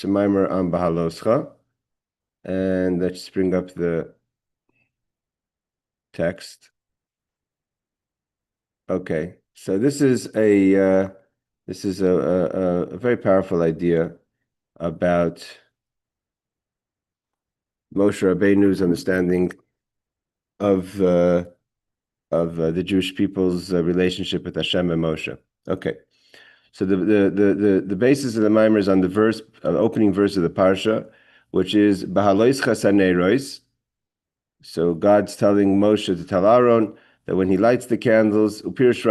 It's a Maamar on Bahaloscha. And let's bring up the text. Okay, so this is a very powerful idea about Moshe Rabbeinu's understanding of the Jewish people's relationship with Hashem and Moshe. Okay, so the basis of the Maamar is on the verse, opening verse of the parsha, which is Bahaloischa Sanerois. So God's telling Moshe to tell Aaron that when he lights the candles, Upirish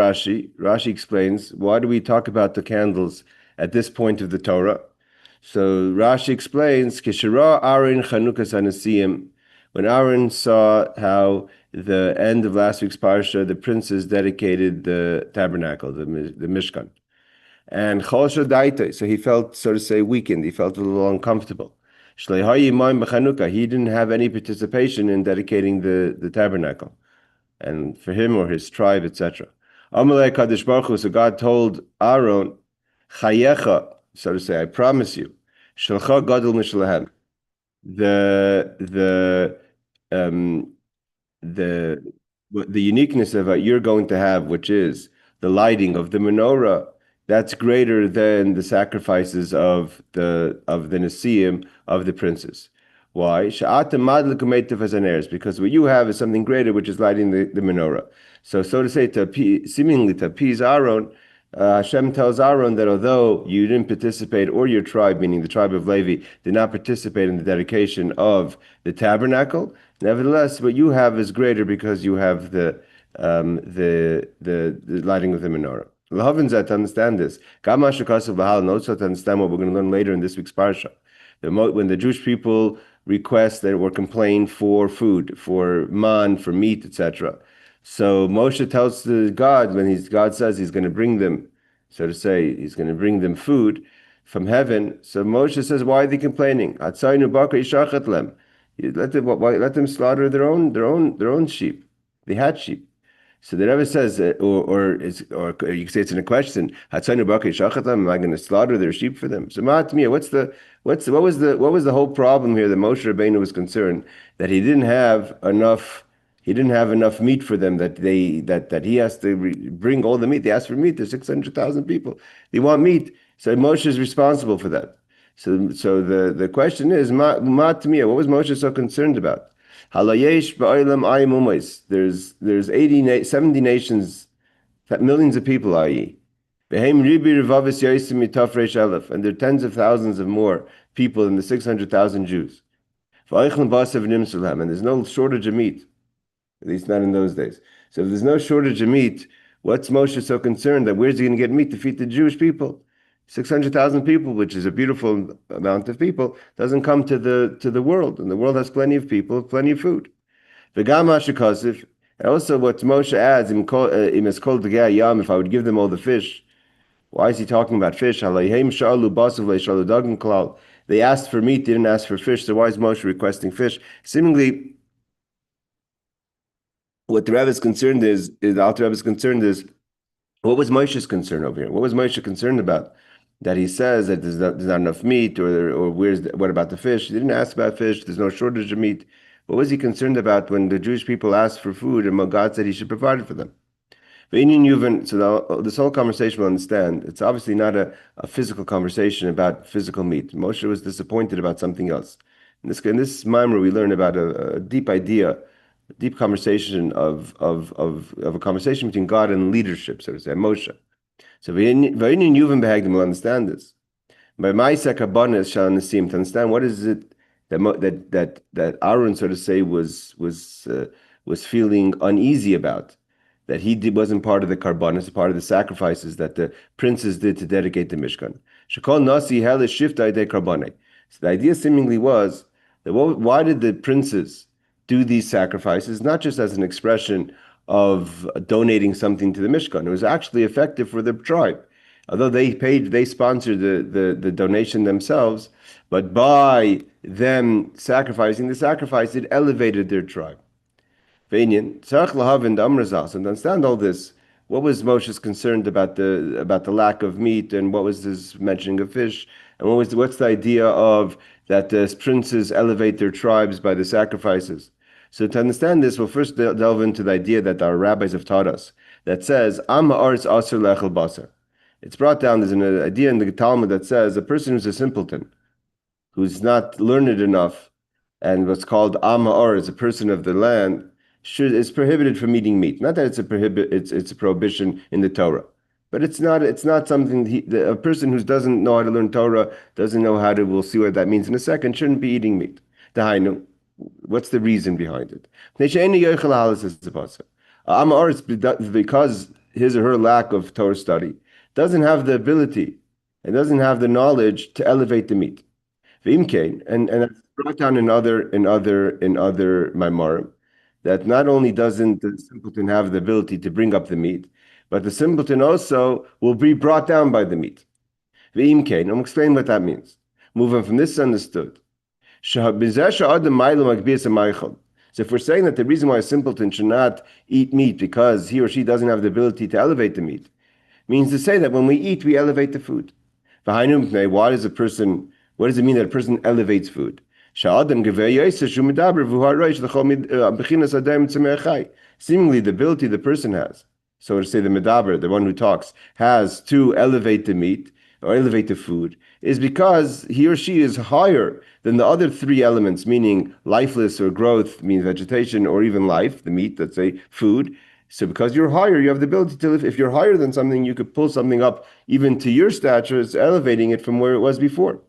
Rashi explains, why do we talk about the candles at this point of the Torah? So Rashi explains, Kishira Aaron Chanukas Anasiyim, when Aaron saw how the end of last week's parsha, the princes dedicated the tabernacle, the Mishkan. And Chol Daita, so he felt, so to say, weakened. He felt a little uncomfortable. He didn't have any participation in dedicating the tabernacle, and for him or his tribe, etc. So God told Aaron, Chayecha, so to say, I promise you, Shalcha Gadol Mishlehem, the uniqueness of what you're going to have, which is the lighting of the menorah, that's greater than the sacrifices of the Nesiim, of the princes. Why? Because what you have is something greater, which is lighting the menorah. So to say, seemingly to appease Aaron, Hashem tells Aaron that although you didn't participate, or your tribe, meaning the tribe of Levi, did not participate in the dedication of the tabernacle, nevertheless, what you have is greater because you have the lighting of the menorah. To understand this, and also to understand what we're going to learn later in this week's parsha. When the Jewish people request that or complain for food, for man, for meat, etc. So Moshe tells God, when God says he's going to bring them, so to say, he's going to bring them food from heaven. So Moshe says, why are they complaining? Let them slaughter their own sheep. They had sheep. So the Rebbe says, or you can say it's in a question. Am I going to slaughter their sheep for them? So Ma'atmiya, what was the whole problem here that Moshe Rabbeinu was concerned that he didn't have enough meat for them, that he has to bring all the meat. They asked for meat. There's 600,000 people. They want meat. So Moshe is responsible for that. So the question is, Ma'atmiya, what was Moshe so concerned about? There's 70 nations, millions of people, i.e. And there are tens of thousands of more people than the 600,000 Jews. And there's no shortage of meat, at least not in those days. So if there's no shortage of meat, what's Moshe so concerned that where's he going to get meat to feed the Jewish people? 600,000 people, which is a beautiful amount of people, doesn't come to the world, and the world has plenty of people, plenty of food. And also, what Moshe adds, if I would give them all the fish, why is he talking about fish? They asked for meat, they didn't ask for fish. So why is Moshe requesting fish? Seemingly, what the Rebbe is concerned is the Alter Rebbe is concerned is, what was Moshe's concern over here? What was Moshe concerned about? That he says that there's not enough meat, or what about the fish? He didn't ask about fish. There's no shortage of meat. What was he concerned about when the Jewish people asked for food and God said he should provide it for them? So this whole conversation, we'll understand, it's obviously not a physical conversation about physical meat. Moshe was disappointed about something else. In this Maamar, we learn about a deep idea, a deep conversation of a conversation between God and leadership, so to say, Moshe. So Vayinin Yuvim Behagdim will understand this. By Ma'aseh Karbanos shall Nesim, to understand what is it that Aaron, so to say, was feeling uneasy about, that he wasn't part of the Karbanos, part of the sacrifices that the princes did to dedicate the Mishkan. Shekol Nasi Helish Shifta Idei Karbonei. So the idea seemingly was that why did the princes do these sacrifices? Not just as an expression of donating something to the Mishkan. It was actually effective for the tribe. Although they sponsored the donation themselves, but by them sacrificing the sacrifice, it elevated their tribe. And to understand all this, what was Moshe's concerned about the lack of meat, and what was his mentioning of fish? And what's the idea of that the princes elevate their tribes by the sacrifices? So to understand this, we'll first delve into the idea that our rabbis have taught us that says, Am ha'aretz asur lechel basar. It's brought down, there's an idea in the Talmud that says a person who's a simpleton, who's not learned enough, and what's called Am ha'aretz, a person of the land, is prohibited from eating meat. Not that it's a prohibition in the Torah, but it's not something a person who doesn't know how to learn Torah, doesn't know how to. We'll see what that means in a second. Shouldn't be eating meat. Dahainu, what's the reason behind it? Because his or her lack of Torah study doesn't have the ability and doesn't have the knowledge to elevate the meat. And it's brought down in other Maamarim that not only doesn't the simpleton have the ability to bring up the meat, but the simpleton also will be brought down by the meat. I'll explain what that means. Moving from this understood. So if we're saying that the reason why a simpleton should not eat meat because he or she doesn't have the ability to elevate the meat, means to say that when we eat, we elevate the food. What does it mean that a person elevates food? Seemingly, the ability the person has, so to say the medaber, the one who talks, has to elevate the meat or elevate the food, is because he or she is higher than the other three elements, meaning lifeless or growth, means vegetation, or even life, the meat, let's say food. So because you're higher, you have the ability to live. If you're higher than something, you could pull something up even to your stature, it's elevating it from where it was before.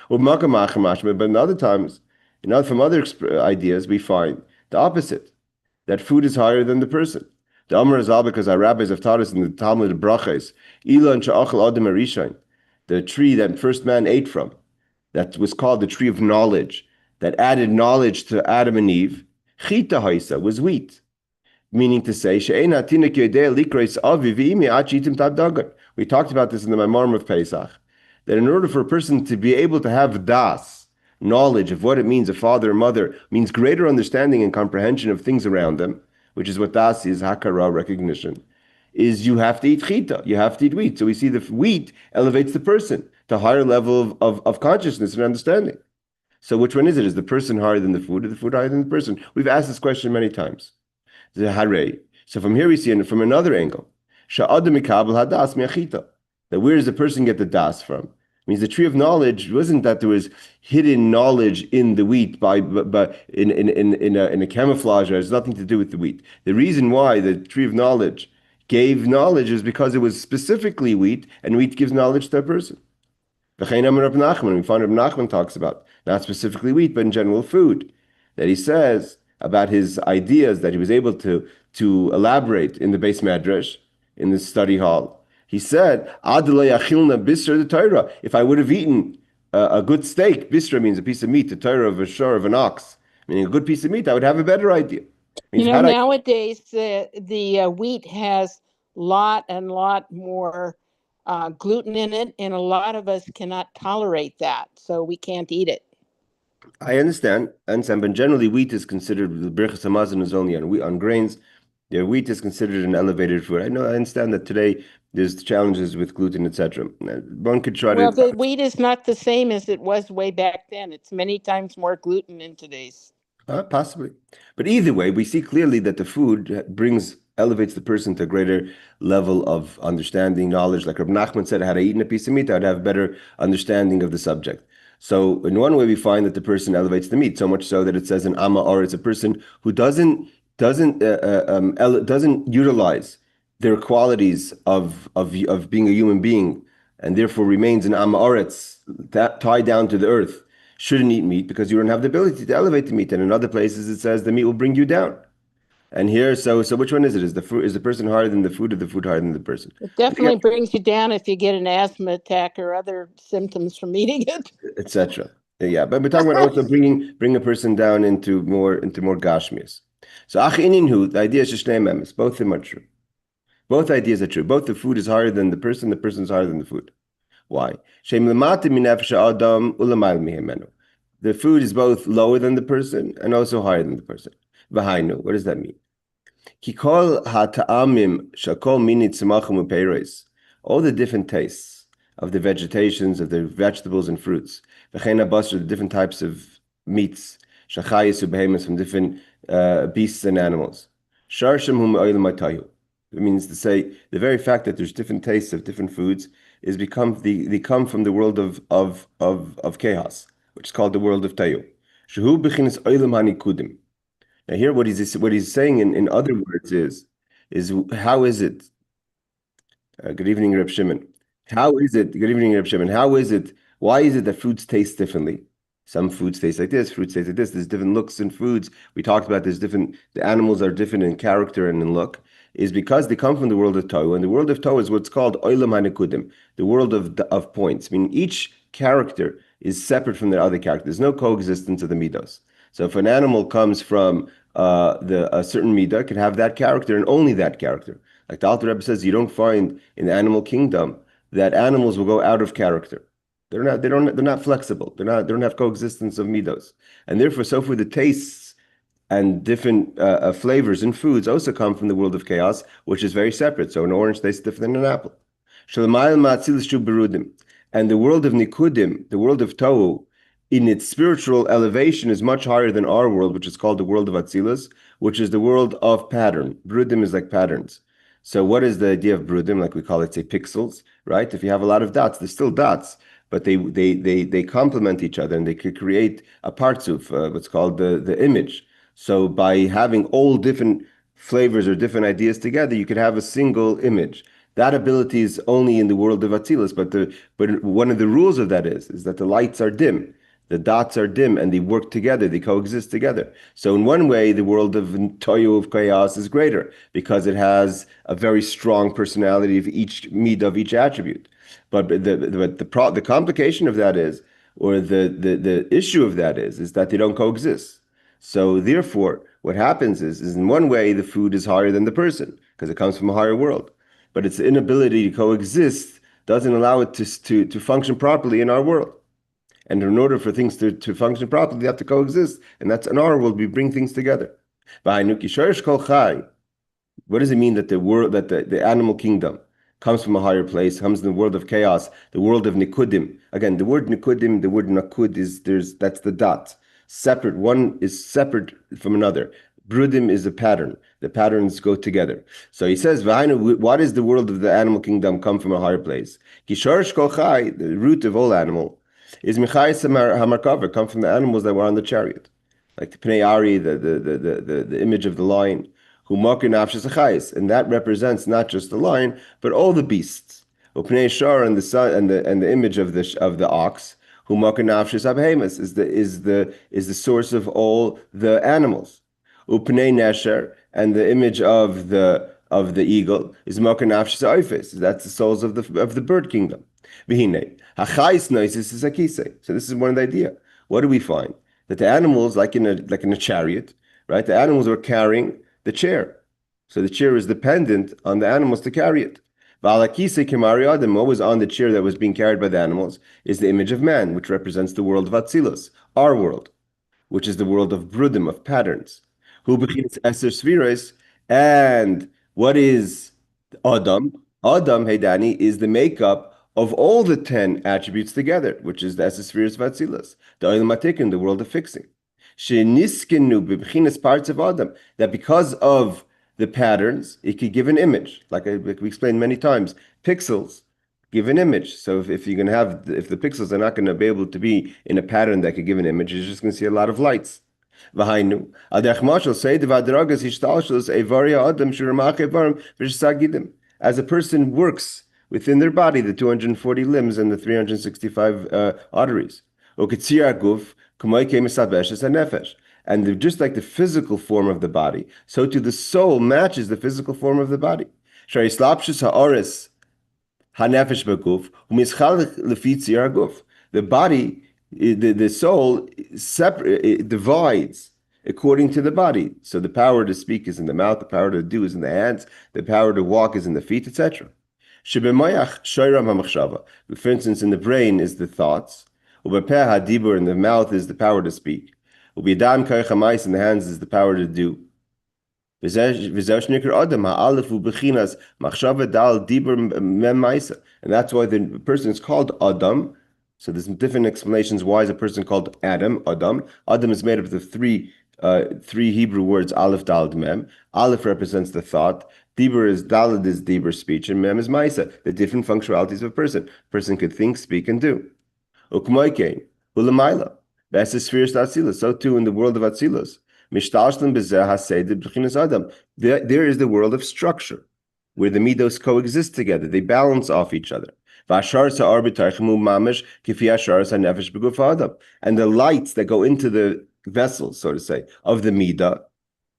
But in other times, from other ideas, we find the opposite, that food is higher than the person. The Amar Azal, because our rabbis have taught us in the Talmud of Brachos, Ilan she'achal adam harishain, the tree that first man ate from, that was called the tree of knowledge, that added knowledge to Adam and Eve, chita haisa, was wheat. Meaning to say, we talked about this in the Maamar of Pesach, that in order for a person to be able to have das, knowledge of what it means, a father or mother, means greater understanding and comprehension of things around them, which is what das is, hakara, recognition, is you have to eat chita, you have to eat wheat. So we see the wheat elevates the person to a higher level of consciousness and understanding. So which one is it? Is the person higher than the food, or the food higher than the person? We've asked this question many times. The hare. So from here we see from another angle, that where does the person get the das from? It means the tree of knowledge wasn't that there was hidden knowledge in the wheat but in a camouflage. It has nothing to do with the wheat. The reason why the tree of knowledge gave knowledge is because it was specifically wheat, and wheat gives knowledge to a person. We find Reb Nachman talks about not specifically wheat, but in general food, that he says about his ideas that he was able to elaborate in the base madrash, in the study hall. He said, if I would have eaten a good steak, bisra means a piece of meat, the Torah of a shor of an ox, meaning a good piece of meat, I would have a better idea. Means nowadays the wheat has lot more gluten in it, and a lot of us cannot tolerate that, so we can't eat it. I understand, but generally wheat is considered, the Birchas Hamazon is only on grains. The wheat is considered an elevated food. I understand that today there's challenges with gluten, etc. One could try to... the wheat is not the same as it was way back then. It's many times more gluten in today's. Possibly. But either way, we see clearly that the food elevates the person to a greater level of understanding, knowledge. Like Reb Nachman said, had I eaten a piece of meat, I would have better understanding of the subject. So in one way, we find that the person elevates the meat, so much so that it says in Amma, or it's a person who doesn't utilize their qualities of being a human being, and therefore remains in Amma Oretz, tied down to the earth, shouldn't eat meat because you don't have the ability to elevate the meat. And in other places, it says the meat will bring you down. And here, so which one is it? Is the person higher than the food, or the food higher than the person? It definitely brings you down if you get an asthma attack or other symptoms from eating it, etc. Yeah, but we're talking about also bring a person down into more gashmias. So the idea is just both of them are true. Both ideas are true. Both the food is higher than the person is higher than the food. Why? The food is both lower than the person and also higher than the person. What does that mean? All the different tastes of the vegetations, of the vegetables and fruits. V'chein habasar, the different types of meats. Shachayis u'behemoths, from different beasts and animals. Sharshem hu me'olam hatayu. It means to say the very fact that there's different tastes of different foods is they come from the world of chaos, which is called the world of tayu. Shehu b'chinas olam hanikudim. Now here what he's saying in other words is how is it? Good evening, Reb Shimon. How is it? Good evening, Reb Shimon. How is it? Why is it that foods taste differently? Some foods taste like this, fruits taste like this. There's different looks in foods. We talked about the animals are different in character and in look, is because they come from the world of Tohu. And the world of Tohu is what's called Olam HaNekudim, the world of points. I mean, each character is separate from the other character. There's no coexistence of the midos. So if an animal comes from a certain midah, it can have that character and only that character. Like the Alter Rebbe says, you don't find in the animal kingdom that animals will go out of character. They're not flexible. They don't have coexistence of midos. And therefore, so for the tastes and different flavors in foods also come from the world of chaos, which is very separate. So an orange tastes different than an apple. And the world of Nikudim, the world of Tohu, in its spiritual elevation is much higher than our world, which is called the world of Atzilus, which is the world of pattern. Brudim is like patterns. So what is the idea of brudim? Like we call it, say, pixels, right? If you have a lot of dots, they're still dots, but they complement each other and they could create a partsuf, what's called the image. So by having all different flavors or different ideas together, you could have a single image. That ability is only in the world of Atzilus, but one of the rules of that is that the lights are dim. The dots are dim and they work together, they coexist together. So in one way, the world of Toyu, of chaos, is greater because it has a very strong personality of each midah, of each attribute. But the complication of that is, or the issue of that is that they don't coexist. So therefore, what happens is in one way, the food is higher than the person because it comes from a higher world. But its inability to coexist doesn't allow it to function properly in our world. And in order for things to function properly, they have to coexist. And that's in our world, we bring things together. What does it mean that the animal kingdom comes from a higher place, comes in the world of chaos, the world of nikudim? Again, the word nikudim, the word nakud that's the dot. Separate, one is separate from another. Brudim is a pattern. The patterns go together. So he says, why does the world of the animal kingdom come from a higher place? The root of all animal is Michais Hamarkaver, come from the animals that were on the chariot. Like the Pnei Ari, the image of the lion, who Makir Nafshas Achais, and that represents not just the lion, but all the beasts. Pnei Shar and the sun and the image of the ox, who Makir Nafshas Abhemus is the source of all the animals. Upnei Nesher and the image of the eagle is Makir Nafshas Oifis, that's the souls of the bird kingdom. V'hinei hachayis noisis is akise. So this is one of the idea. What do we find? That the animals, like in a chariot, right? The animals are carrying the chair. So the chair is dependent on the animals to carry it. V'alakise kemari adam, what was on the chair that was being carried by the animals, is the image of man, which represents the world of Atzilus, our world, which is the world of brudim, of patterns. Hu b'chinas eser sfiros, and what is Adam? Adam, Heidani, is the makeup of all the 10 attributes together, which is the Esespheres of Atzilus, the Olam HaTikun, the world of fixing. Sheniskenu b'chinas parts of Adam, that because of the patterns, it could give an image, like we explained many times. Pixels give an image. So if the pixels are not going to be able to be in a pattern that could give an image, you're just going to see a lot of lights. V'hainu adech mashal say the vadragas hishtalshus evaria adam shurmach evarim v'shagidim. As a person works within their body, the 240 limbs and the 365 arteries. And just like the physical form of the body, so too the soul matches the physical form of the body. The body, the soul it divides according to the body. So the power to speak is in the mouth, the power to do is in the hands, the power to walk is in the feet, etc. For instance, in the brain is the thoughts. In the mouth is the power to speak. In the hands is the power to do. And that's why the person is called Adam. So there's different explanations why is a person called Adam, Adam. Adam is made up of three Hebrew words, Aleph, Daled, Mem. Aleph represents the thought. Daled is Dibur, speech, and Mem is Maisa, the different functionalities of a person. A person could think, speak, and do. Ukmoikein, Ulamaila. That's the sphere of Atzilus. So too in the world of Atzilus. There is the world of structure, where the midos coexist together. They balance off each other. And the lights that go into the vessels, so to say, of the midah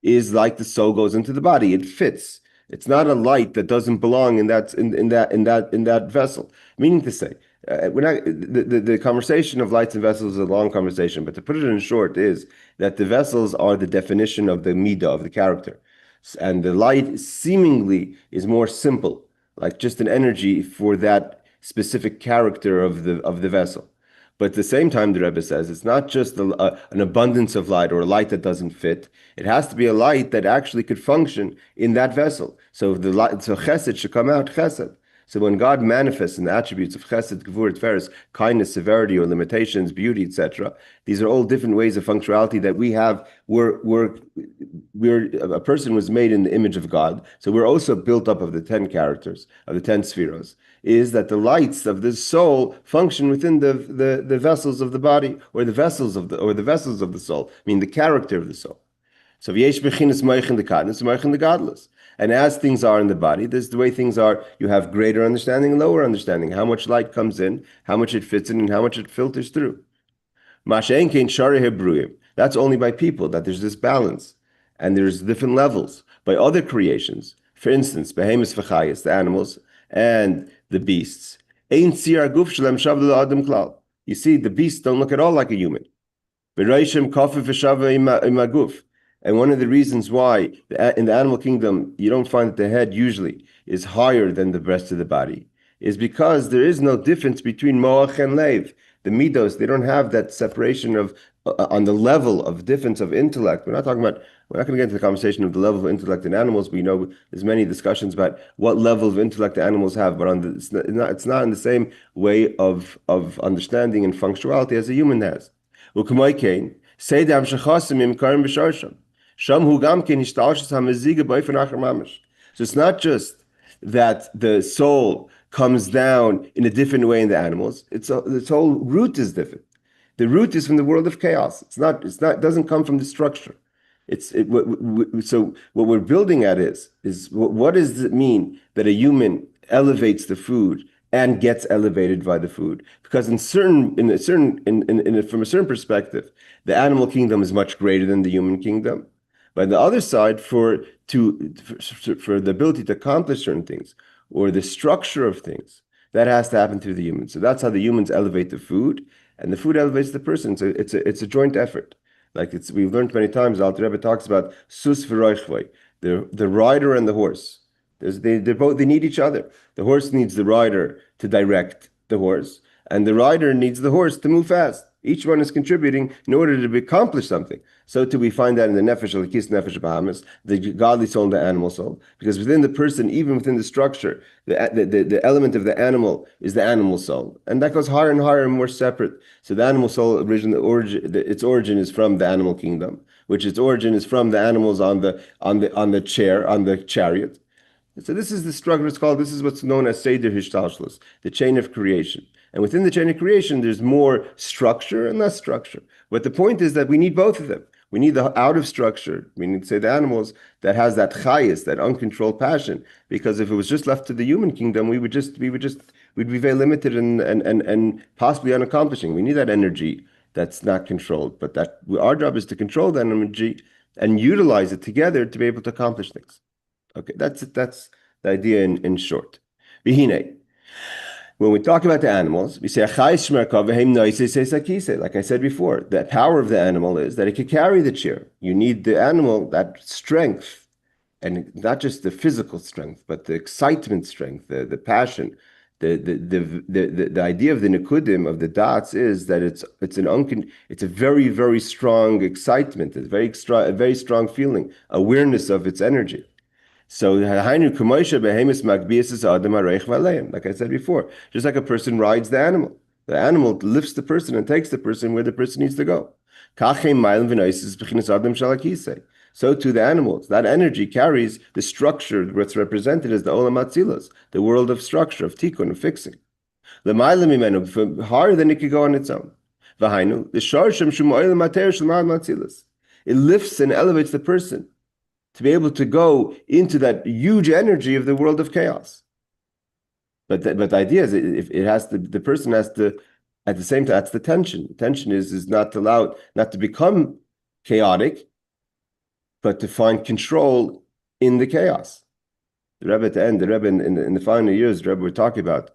is like the soul goes into the body. It fits. It's not a light that doesn't belong in that vessel. Meaning to say, the conversation of lights and vessels is a long conversation, but to put it in short is that the vessels are the definition of the midah, of the character. And the light seemingly is more simple, like just an energy for that specific character of the vessel. But at the same time, the Rebbe says it's not just an abundance of light or a light that doesn't fit. It has to be a light that actually could function in that vessel. So chesed should come out chesed. So when God manifests in the attributes of chesed, gevurah, tiferes, kindness, severity, or limitations, beauty, etc., these are all different ways of functionality that we have. A person was made in the image of God, so we're also built up of the 10 characters, of the 10 spheros. Is that the lights of the soul function within the vessels of the body, or the vessels of the soul, I mean the character of the soul. So v'yesh bechinas moichin the kadnus, moichin the godless. And as things are in the body, this is the way things are. You have greater understanding and lower understanding. How much light comes in, how much it fits in, and how much it filters through. Mashen kein shari hebruyim. That's only by people that there's this balance, and there's different levels. By other creations, for instance, behemoths v'chayas, the animals, and the beasts. Ein siyar guf shalem shavlu adam klal. You see, the beasts don't look at all like a human. V'reishim kafif v'shava imaguf. And one of the reasons why in the animal kingdom you don't find that the head usually is higher than the rest of the body is because there is no difference between moach and leiv. The midos, they don't have that separation of on the level of difference of intellect. We're not going to get into the conversation of the level of intellect in animals. We know there's many discussions about what level of intellect the animals have, but it's not in the same way of understanding and functionality as a human has. So it's not just that the soul comes down in a different way in the animals. Its whole root is different. The root is from the world of chaos. It doesn't come from the structure. So what we're building at is what does it mean that a human elevates the food and gets elevated by the food? Because from a certain perspective, the animal kingdom is much greater than the human kingdom. But on the other side, for the ability to accomplish certain things or the structure of things, that has to happen through the humans. So that's how the humans elevate the food, and the food elevates the person. So it's a joint effort. Like we've learned many times. Alter Rebbe talks about sus v'roichvoi, the rider and the horse. They need each other. The horse needs the rider to direct the horse, and the rider needs the horse to move fast. Each one is contributing in order to accomplish something. So too we find that in the nefesh, Likkutei nefesh Bahamas, the godly soul and the animal soul. Because within the person, even within the structure, the element of the animal is the animal soul. And that goes higher and higher and more separate. So the animal soul, its origin is from the animal kingdom, which its origin is from the animals on the chariot. So this is the struggle. This is what's known as Seder Hishtalshlus, the chain of creation. And within the chain of creation, there's more structure and less structure. But the point is that we need both of them. We need the out of structure. We need to say the animals that has that chayis, that uncontrolled passion. Because if it was just left to the human kingdom, we'd be very limited and possibly unaccomplishing. We need that energy that's not controlled, but that our job is to control that energy and utilize it together to be able to accomplish things. Okay, that's the idea in short. Vihine. When we talk about the animals, we say, like I said before, the power of the animal is that it can carry the chair. You need the animal, that strength, and not just the physical strength, but the excitement strength, the passion, The idea of the nikudim, of the dots, is that it's a very, very strong excitement, a very strong feeling, awareness of its energy. So, like I said before, just like a person rides the animal lifts the person and takes the person where the person needs to go. So to the animals, that energy carries the structure that's represented as the Olam Atzilas, the world of structure, of tikkun, of fixing. Higher than it could go on its own. It lifts and elevates the person to be able to go into that huge energy of the world of chaos. But the idea is, if it has to, the person has to, at the same time, that's the tension. The tension is not to become chaotic, but to find control in the chaos. The Rebbe at the end, the Rebbe in the final years, the Rebbe were talking about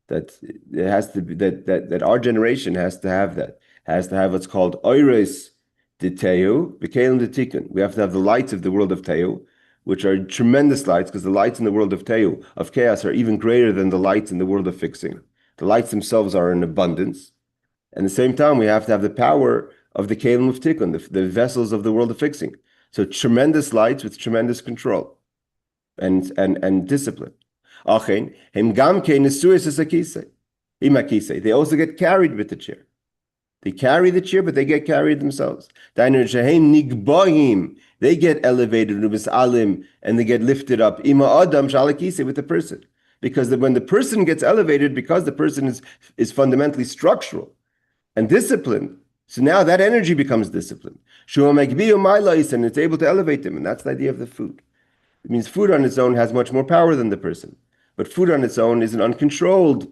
that it has to be that our generation has to have that, has to have what's called oires de Teu, B'Kelim de Tikkun. We have to have the lights of the world of Teu, which are tremendous lights, because the lights in the world of Teu, of chaos, are even greater than the lights in the world of fixing. The lights themselves are in abundance. And at the same time, we have to have the power of the Kelim of Tikkun, the vessels of the world of fixing. So tremendous lights with tremendous control and discipline. They also get carried with the chair. They carry the chair, but they get carried themselves. They get elevated and they get lifted up with the person. Because when the person gets elevated, because the person is fundamentally structural and disciplined, so now that energy becomes disciplined. And it's able to elevate them. And that's the idea of the food. It means food on its own has much more power than the person. But food on its own is an uncontrolled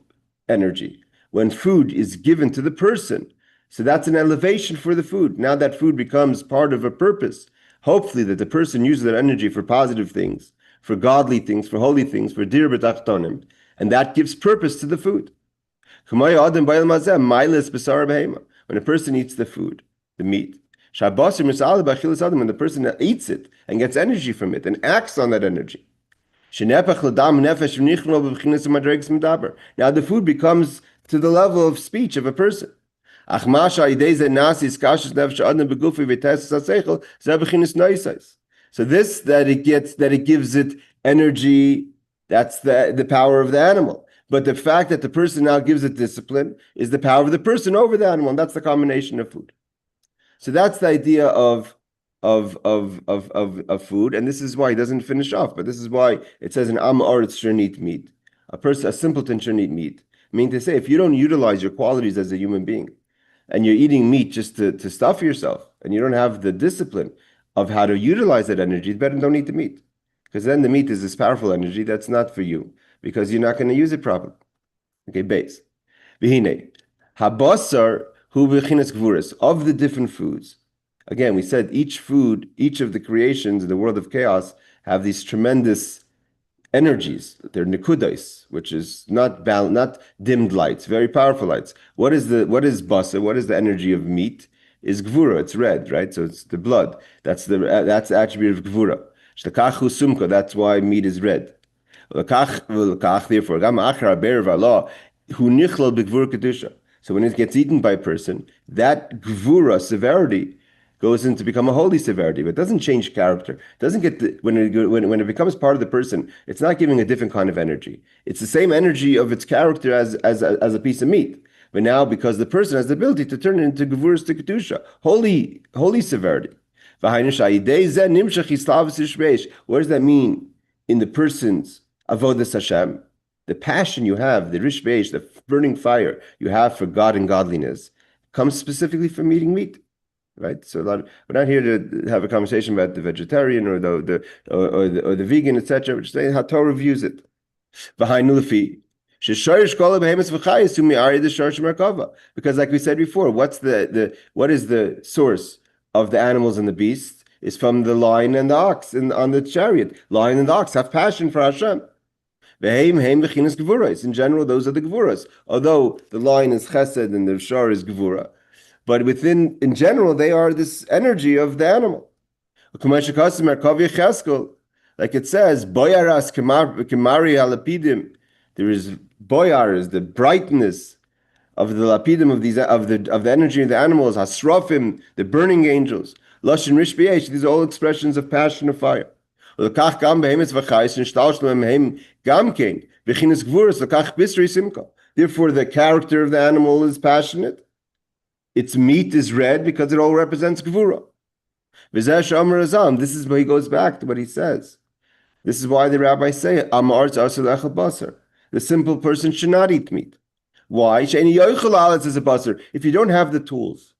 energy. When food is given to the person, so that's an elevation for the food. Now that food becomes part of a purpose. Hopefully that the person uses that energy for positive things, for godly things, for holy things, for dir b'tachtonim. And that gives purpose to the food. When a person eats the food, the meat, when the person eats it and gets energy from it and acts on that energy, now the food becomes to the level of speech of a person. So this, that it gives it energy, that's the power of the animal. But the fact that the person now gives it discipline is the power of the person over the animal, and that's the combination of food. So that's the idea of food, and this is why he doesn't finish off. But this is why it says an am aretz shouldn't eat meat. A simpleton shouldn't eat meat. I mean to say, if you don't utilize your qualities as a human being, and you're eating meat just to stuff yourself, and you don't have the discipline of how to utilize that energy, better don't eat the meat, because then the meat is this powerful energy that's not for you, because you're not going to use it properly. Okay, base. V'hinei habasar hu v'chinas gvuras, of the different foods. Again, we said each food, each of the creations in the world of chaos have these tremendous energies. They're nikudais, which is not dimmed lights, very powerful lights. What is basa? What is the energy of meat? Is gvura. It's red, right? So it's the blood. That's the attribute of gvura. Shtakachu sumka. That's why meat is red. Therefore, so when it gets eaten by a person, that gvura, severity, goes into become a holy severity, but it doesn't change character. It doesn't get when it becomes part of the person, it's not giving a different kind of energy. It's the same energy of its character as a piece of meat. But now, because the person has the ability to turn it into gvuras to kedusha, holy severity. What does that mean in the person's avodas Hashem? The passion you have, the rishveish, the burning fire you have for God and godliness, comes specifically from eating meat. Right, so we're not here to have a conversation about the vegetarian or the vegan, etc. We're just saying how Torah views it. Because, like we said before, what is the source of the animals and the beasts? Is from the lion and the ox on the chariot. Lion and the ox have passion for Hashem. In general, those are the gevuras. Although the lion is chesed and the shar is gevura. But in general, they are this energy of the animal. Like it says, Boyaras Kimari Halapidim There is boyar, is the brightness of the lapidim of the energy of the animals, hasrafim, the burning angels, lashon rish b'yesh. These are all expressions of passion of fire. L'kach gam behemetz v'chayis nishtalsh lehem gam kein v'chinas gvuras l'kach bisri simka. Therefore, the character of the animal is passionate. Its meat is red because it all represents gvura. V'zeh she'amar azam. This is where he goes back to what he says. This is why the rabbis say, Am arz asur l'echel basar. The simple person should not eat meat. Why? If you don't have the tools.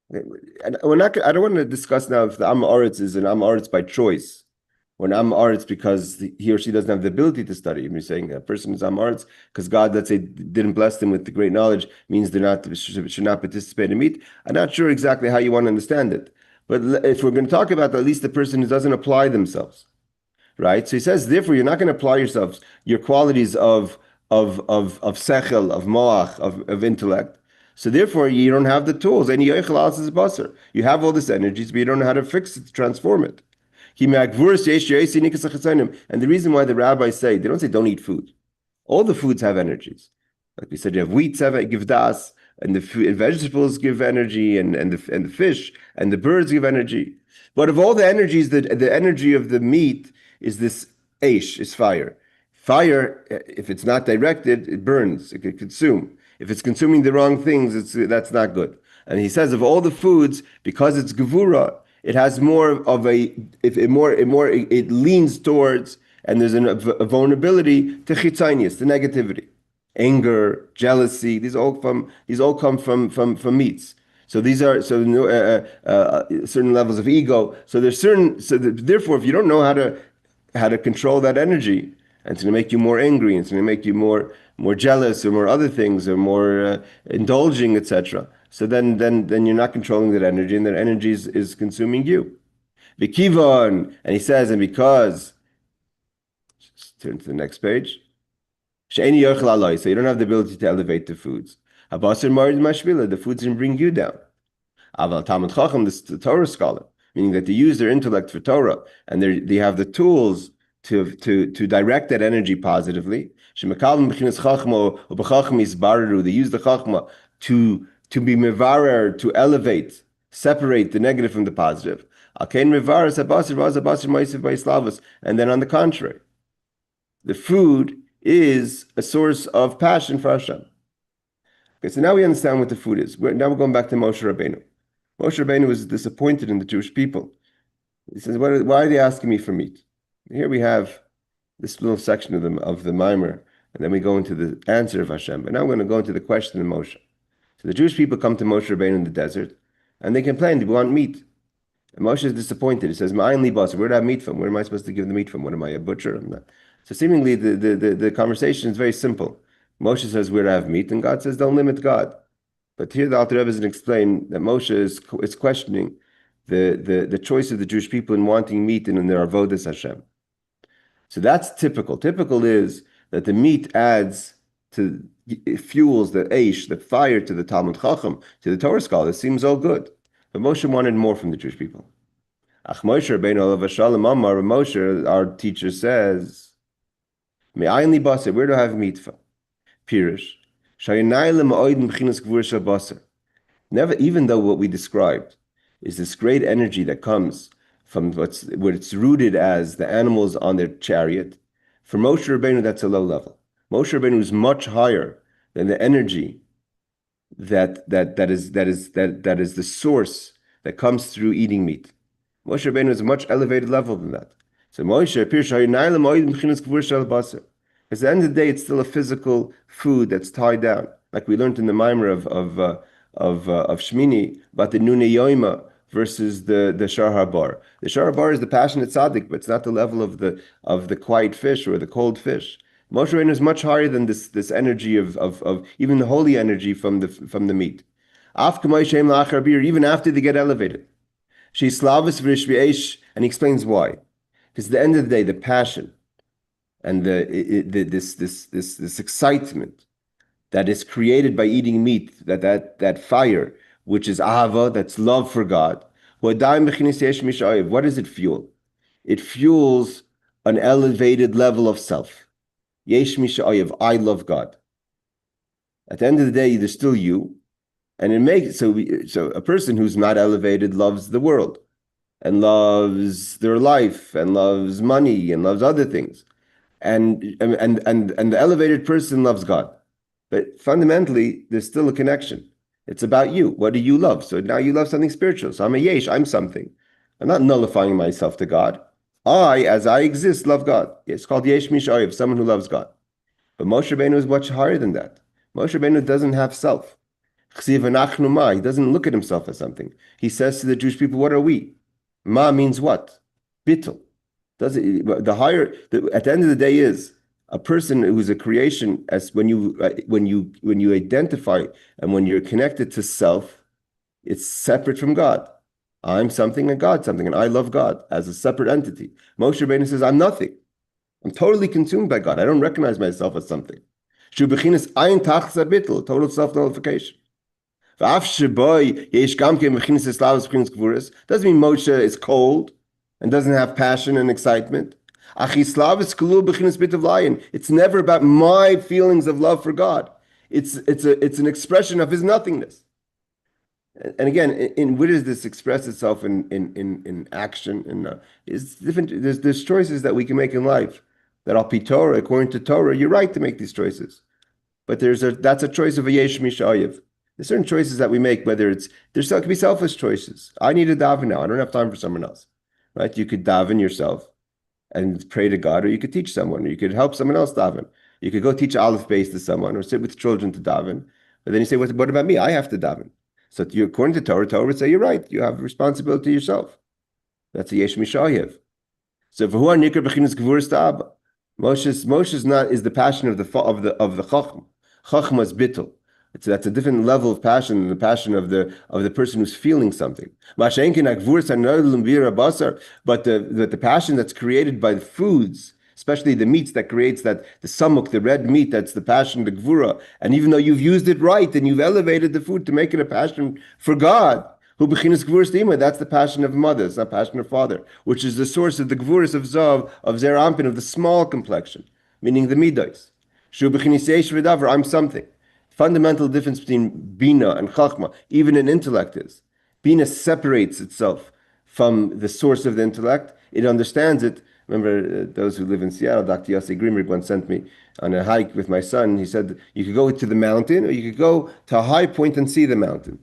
And I don't want to discuss now if the Am Aretz is an Am Aretz by choice, or an Am Aretz because he or she doesn't have the ability to study. We're saying a person is Am Aretz because God, let's say, didn't bless them with the great knowledge, means they should not participate in meat. I'm not sure exactly how you want to understand it. But if we're going to talk about at least the person who doesn't apply themselves, right? So he says, therefore, you're not going to apply yourselves, your qualities of sechel, of moach, of intellect. So therefore, you don't have the tools. And you have all this energies, but you don't know how to fix it, to transform it. And the reason why the rabbis say, they don't say don't eat food. All the foods have energies. Like we said, you have wheat, give das, and the vegetables give energy, and the fish and the birds give energy. But of all the energies, the energy of the meat is this aish, is fire. Fire, if it's not directed, it burns, it can consume. If it's consuming the wrong things, that's not good. And he says of all the foods, because it's gevura, it has more of it leans towards, and there's a vulnerability to chitzanius, to negativity, anger, jealousy. These all come from meats. So these are certain levels of ego. So there's therefore, if you don't know how to control that energy, and it's going to make you more angry, and it's going to make you more jealous, or more other things, or more indulging, etc. So then you're not controlling that energy, and that energy is consuming you. V'kivon, and he says, and because, just turn to the next page. She'eni yochel aloi, so you don't have the ability to elevate the foods. Habasar marid mashvila, the foods didn't bring you down. Aval Talmud Chacham, the Torah scholar, meaning that they use their intellect for Torah, and they have the tools to direct that energy positively. They use the chachma to be mevarer, to elevate, separate the negative from the positive. And then on the contrary, the food is a source of passion for Hashem. Okay, so now we understand what the food is. Now we're going back to Moshe Rabbeinu. Moshe Rabbeinu was disappointed in the Jewish people. He says, why are they asking me for meat? Here we have this little section of the Maamar, and then we go into the answer of Hashem. But now we're going to go into the question of Moshe. So the Jewish people come to Moshe Rabbeinu in the desert, and they complain, they want meat. And Moshe is disappointed. He says, where do I have meat from? Where am I supposed to give the meat from? What am I, a butcher? I'm not. So seemingly the conversation is very simple. Moshe says, where do I have meat? And God says, don't limit God. But here the Alter Rebbe doesn't explain that Moshe is questioning the choice of the Jewish people in wanting meat and in their avodas Hashem. So that's typical. Typical is that the meat it fuels the aish, the fire to the Talmud Chacham, to the Torah scholar. It seems all good. But Moshe wanted more from the Jewish people. Ach Moshe Rabbeinu alav shalom Maamar, Moshe, our teacher, says, Me'ayin li basar, where do I have meat from? Pirush. Never, even though what we described is this great energy that comes from what it's rooted as the animals on their chariot, for Moshe Rabbeinu that's a low level. Moshe Rabbeinu is much higher than the energy that is the source that comes through eating meat. Moshe Rabbeinu is a much elevated level than that. So Moshe appears because at the end of the day, it's still a physical food that's tied down, like we learned in the Maamar of Shmini about the Nune Yoima versus the Shar Habar. The Shar Habar is the passionate tzaddik, but it's not the level of the quiet fish or the cold fish. Moshe Rabbeinu is much higher than this energy of even the holy energy from the meat. Even after they get elevated, and he explains why. Because at the end of the day, the passion and this excitement that is created by eating meat, that fire, which is ahava, that's love for God. What does it fuel? It fuels an elevated level of self. Yesh mi she'oyev, I love God. At the end of the day, there's still you. And it makes so a person who's not elevated loves the world and loves their life and loves money and loves other things. And the elevated person loves God. But fundamentally, there's still a connection. It's about you. What do you love? So now you love something spiritual. So I'm a yesh, I'm something. I'm not nullifying myself to God. I, as I exist, love God. It's called yesh mishayev, someone who loves God. But Moshe Rabbeinu is much higher than that. Moshe Rabbeinu doesn't have self. He doesn't look at himself as something. He says to the Jewish people, what are we? Ma means what? Bittul. At the end of the day is a person who's a creation. As when you identify and when you're connected to self, it's separate from God. I'm something and God's something, and I love God as a separate entity. Moshe Rabbeinu says, I'm nothing. I'm totally consumed by God. I don't recognize myself as something. Total self-nullification. Doesn't mean Moshe is cold and doesn't have passion and excitement. It's never about my feelings of love for God. It's an expression of his nothingness. And again, where does this express itself in action? And it's different. There's choices that we can make in life that al pi Torah, according to Torah, you're right to make these choices. But that's a choice of a yesh mishayev. There's certain choices that we make, it could be selfish choices. I need to daven now. I don't have time for someone else, right? You could daven yourself and pray to God, or you could teach someone, or you could help someone else daven. You could go teach Aleph Beis to someone, or sit with children to daven. But then you say, what about me? I have to daven. So according to Torah would say, you're right. You have responsibility yourself. That's a yesh mishayev. So for who are nikar b'chinas gevuras ta'aba? Moshe's not is the passion of the chachma. Chachma is bittul. That's a different level of passion than the passion of the person who's feeling something. But the passion that's created by the foods, especially the meats that creates that the samuk, the red meat, that's the passion, the gvura. And even though you've used it right and you've elevated the food to make it a passion for God, that's the passion of mother, it's not passion of father, which is the source of the gvuras of Zav, of Zer Ampin, of the small complexion, meaning the midos. I'm something. Fundamental difference between Bina and Chachma, even in intellect, is Bina separates itself from the source of the intellect. It understands it. Remember, those who live in Seattle, Dr. Yossi Greenberg once sent me on a hike with my son. He said, you could go to the mountain or you could go to a high point and see the mountain,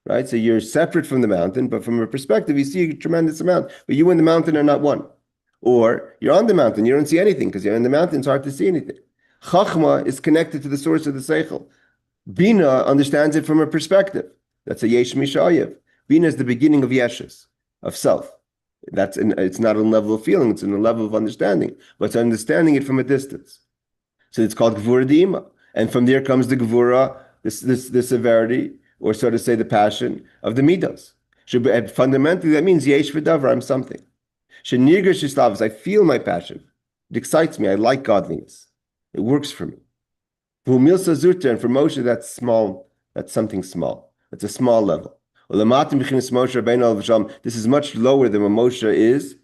right? So you're separate from the mountain, but from a perspective, you see a tremendous amount, but you and the mountain are not one. Or you're on the mountain, you don't see anything because you're in the mountain, it's hard to see anything. Chachma is connected to the source of the Seichel. Bina understands it from a perspective. That's a yesh mishayev. Bina is the beginning of yeshes, of self. It's not on a level of feeling, it's on a level of understanding, but it's understanding it from a distance. So it's called gvura d'ima. And from there comes the gvura, the severity, or so to say, the passion of the midos. Fundamentally, that means yesh v'davar, I'm something. Shenirger shislavas, I feel my passion. It excites me, I like godliness. It works for me. And for Moshe, that's small. That's something small. It's a small level. This is much lower than what Moshe is,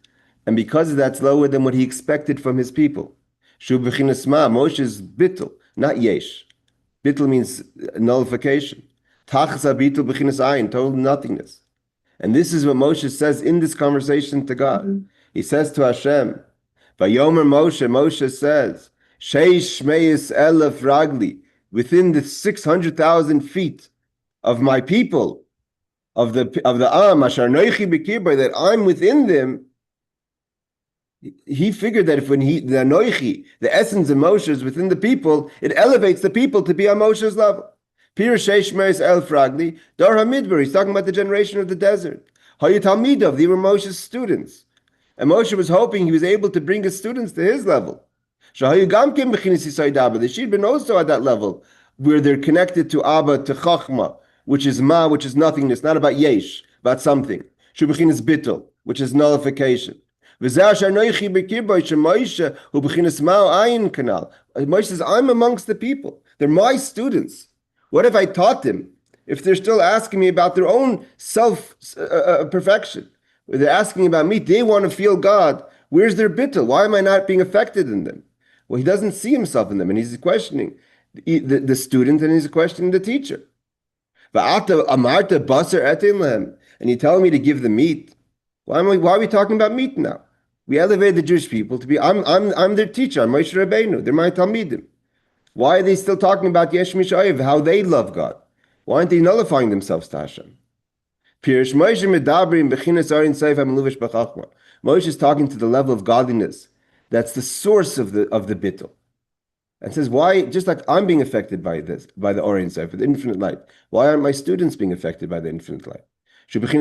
and because that's lower than what he expected from his people. Moshe is bittul, not yesh. Bittul means nullification. Total nothingness. And this is what Moshe says in this conversation to God. He says to Hashem, Vayomer Moshe says, Sheish Shmeis Elef Ragli, within the 600,000 feet of my people, of the Am, Ashar Noichi B'Kibbar, that I'm within them. He figured that if the Noichi, the essence of Moshe is within the people, it elevates the people to be on Moshe's level. Pir Sheish Shmeis Elef Ragli, Dar HaMidbar, he's talking about the generation of the desert. Hayat Talmidov, they were Moshe's students. And Moshe was hoping he was able to bring his students to his level. They should have been also at that level, where they're connected to Abba, to Chachma, which is Ma, which is nothingness, not about Yesh, about something. Shubachin is Bittul, which is nullification. Moshe says, I'm amongst the people. They're my students. What have I taught them if they're still asking me about their own self-perfection? They're asking about me. They want to feel God. Where's their bittul? Why am I not being affected in them? Well, he doesn't see himself in them, and he's questioning the student, and he's questioning the teacher. And you're telling me to give the meat. Why are we talking about meat now? We elevated the Jewish people to be, I'm their teacher, I'm Moshe Rabbeinu, they're my Talmidim. Why are they still talking about Yesh Mishayev, how they love God? Why aren't they nullifying themselves to Hashem? Moshe is talking to the level of godliness. That's the source of the bittul. And says, why, just like I'm being affected by this, by the Orient Sefer, the infinite light, why aren't my students being affected by the infinite light? Chachma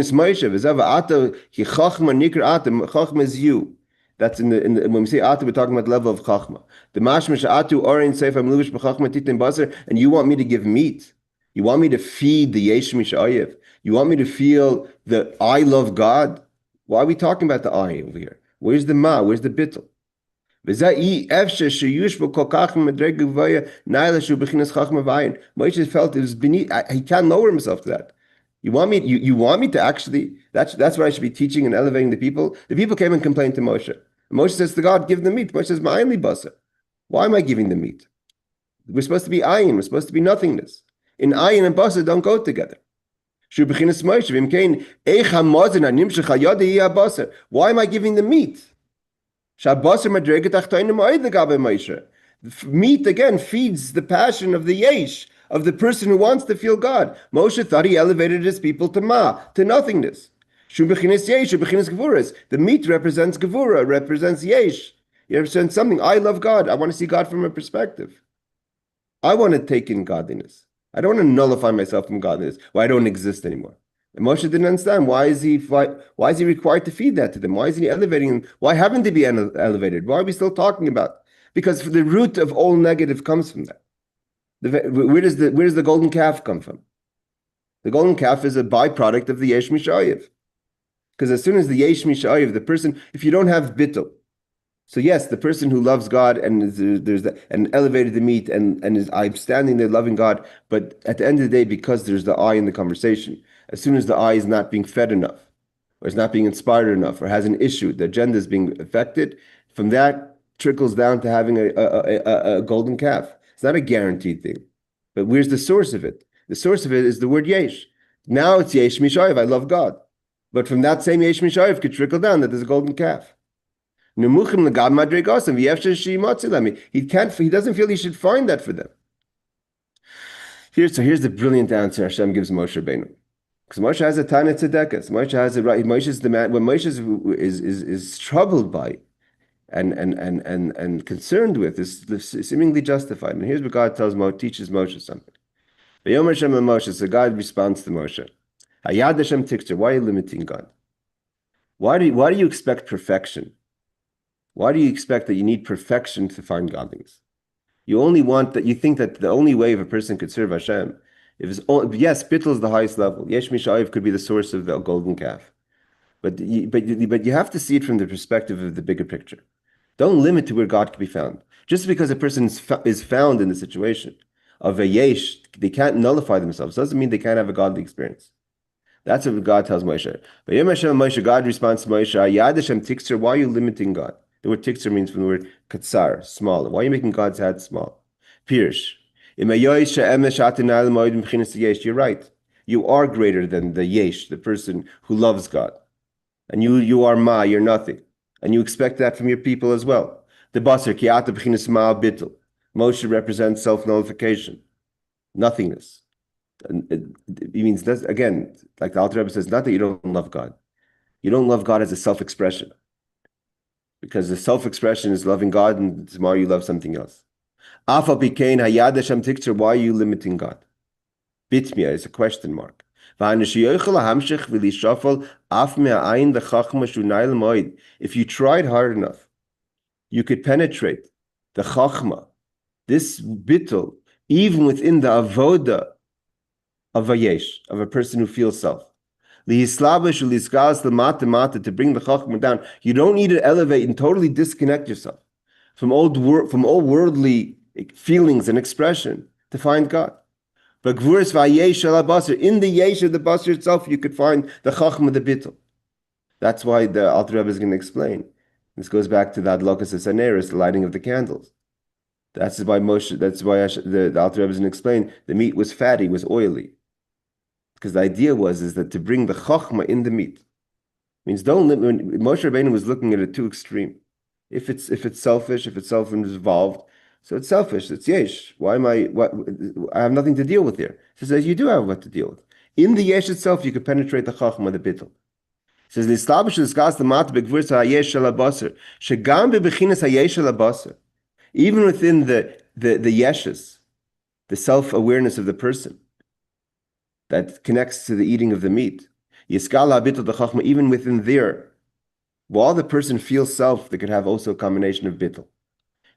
is you. That's in the when we say ata, we're talking about the level of chachma. The mashmash atu Orient Sefer Meluvish b'chachma titin baser, and you want me to give meat. You want me to feed the yesh mishayev. You want me to feel the I love God. Why are we talking about the I over here? Where's the ma? Where's the bittul? Moshe felt it was beneath. He can't lower himself to that. You want me to actually. That's what I should be teaching and elevating the people. The people came and complained to Moshe. Moshe says to God, "Give them meat." Moshe says, "My only basa. Why am I giving them meat? We're supposed to be ayin. We're supposed to be nothingness. In ayin and basa don't go together." Why am I giving them meat? Meat again feeds the passion of the yesh, of the person who wants to feel God. Moshe thought he elevated his people to nothingness. The meat represents gevura, represents yesh. It represents something. I love God. I want to see God from a perspective. I want to take in godliness. I don't want to nullify myself from godliness. Why I don't exist anymore. And Moshe didn't understand. Why is he required to feed that to them? Why is he elevating them? Why haven't they been elevated? Why are we still talking about it? Because the root of all negative comes from that. Where does the golden calf come from? The golden calf is a byproduct of the yesh mishayev. Because as soon as the yesh mishayev, the person, if you don't have bittul, so yes, the person who loves God and and elevated the meat and is I'm standing there loving God, but at the end of the day, because there's the I in the conversation, as soon as the I is not being fed enough, or is not being inspired enough, or has an issue, the agenda is being affected, from that trickles down to having a golden calf. It's not a guaranteed thing. But where's the source of it? The source of it is the word yesh. Now it's yesh mishayev, I love God. But from that same yesh mishayev could trickle down that there's a golden calf. He doesn't feel he should find that for them. Here's the brilliant answer Hashem gives Moshe Rabbeinu. Because Moshe has a Tana Tzedekah. Moshe has a right. Moshe is the man. When Moshe is troubled by and concerned with is seemingly justified. And here's what God teaches Moshe something. So God responds to Moshe. Hayad Hashem Tikter. Why are you limiting God? Why do you expect perfection? Why do you expect that you need perfection to find godliness? You only want that. You think that the only way of a person could serve Hashem, yes, bittul is the highest level. Yesh mishayev could be the source of the golden calf, but you have to see it from the perspective of the bigger picture. Don't limit to where God can be found. Just because a person is found in the situation of a yesh, they can't nullify themselves. Doesn't mean they can't have a godly experience. That's what God tells Moshe. But Moshe, God responds to Moshe, Yad Hashem tikser. Why are you limiting God? The word tikser means from the word katsar, small. Why are you making God's head small? Pirish. You're right. You are greater than the yesh, the person who loves God. And you are ma, you're nothing. And you expect that from your people as well. The basar, ki'ata b'chinas ma bittul. Moshe represents self-nullification, nothingness. And it means, that's, again, like the Alter Rebbe says, not that you don't love God. You don't love God as a self-expression. Because the self-expression is loving God, and tomorrow you love something else. Afa bikain hayad Hashem tikter. Why are you limiting God? Bitmia is a question mark. If you tried hard enough, you could penetrate the chachma, this bittul, even within the avoda of a yesh, of a person who feels self. To bring the chachma down, you don't need to elevate and totally disconnect yourself from all worldly feelings and expression to find God. But in the yesh of the basar itself, you could find the chachma, the bittul. That's why the Alter Rebbe is going to explain. This goes back to that locus of saneris, the lighting of the candles. That's why Moshe. That's why the Alter Rebbe doesn't explain the meat was fatty, was oily, because the idea is that to bring the chachma in the meat means don't limit. When Moshe Rabbeinu was looking at it too extreme. If it's selfish, if it's self-involved, so it's selfish. It's yesh. Why am I? What? I have nothing to deal with here. He says you do have what to deal with. In the yesh itself, you could penetrate the chachma, the bittul. Says l'establish discuss the mat begvursa hayesh shel habaser shegam bebechinas hayesh shel habaser. Even within the yeshes, the self-awareness of the person that connects to the eating of the meat, yiskal habitul the chachma. Even within there, while the person feels self, they could have also a combination of bittul.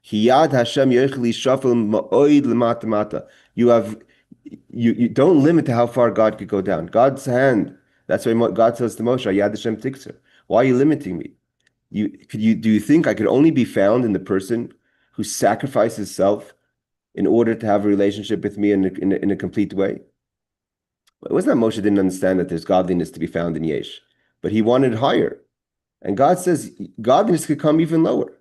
Hiyad Hashem yochli shafel ma'oid lemata mata. You don't limit to how far God could go down. God's hand. That's why God says to Moshe, Yad Hashem tikser. Why are you limiting me? Do you think I could only be found in the person who sacrifices self in order to have a relationship with me in a complete way? It wasn't that Moshe didn't understand that there's godliness to be found in Yesh, but he wanted higher. And God says godliness could come even lower.